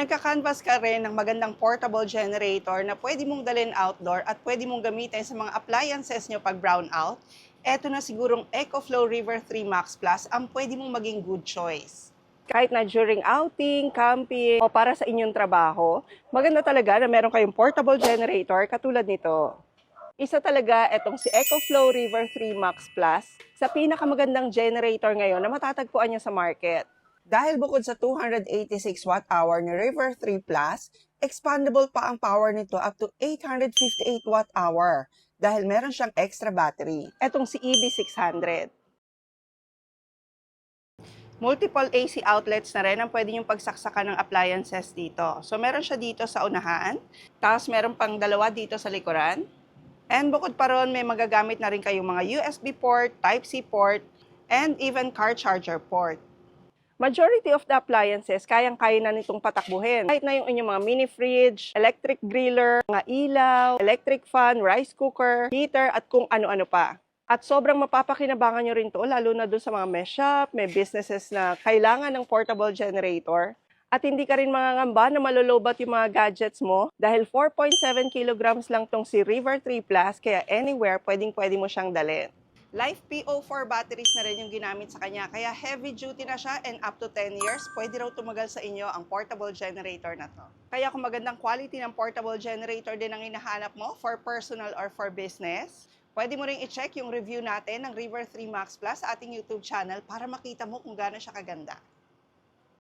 Nagka-canvas ka rin ng magandang portable generator na pwede mong dalhin outdoor at pwede mong gamitin sa mga appliances nyo pag brown out, eto na sigurong EcoFlow River 3 Max Plus ang pwede mong maging good choice. Kahit na during outing, camping, o para sa inyong trabaho, maganda talaga na meron kayong portable generator katulad nito. Isa talaga itong si EcoFlow River 3 Max Plus sa pinakamagandang generator ngayon na matatagpuan nyo sa market. Dahil bukod sa 286 watt-hour ni River 3 Plus, expandable pa ang power nito up to 858 watt-hour dahil meron siyang extra battery. Etong si EB600. Multiple AC outlets na rin ang pwede niyong pagsaksakan ng appliances dito. So meron siya dito sa unahan, tapos meron pang dalawa dito sa likuran. And bukod pa ron, may magagamit na rin kayong mga USB port, Type-C port, and even car charger port. Majority of the appliances, kayang-kaya na nitong patakbuhin. Kahit na yung inyong mga mini fridge, electric griller, mga ilaw, electric fan, rice cooker, heater, at kung ano-ano pa. At sobrang mapapakinabangan nyo rin to, lalo na doon sa mga mess shop, may businesses na kailangan ng portable generator. At hindi ka rin mangangamba na malolobat yung mga gadgets mo dahil 4.7 kilograms lang tong si River 3 Plus, kaya anywhere pwedeng-pwede mo siyang dalhin. Life PO4 batteries na rin yung ginamit sa kanya, kaya heavy duty na siya and up to 10 years, pwede raw tumagal sa inyo ang portable generator na to. Kaya kung magandang quality ng portable generator din ang hinahanap mo for personal or for business, pwede mo ring i-check yung review natin ng River 3 Max Plus sa ating YouTube channel para makita mo kung gaano siya kaganda.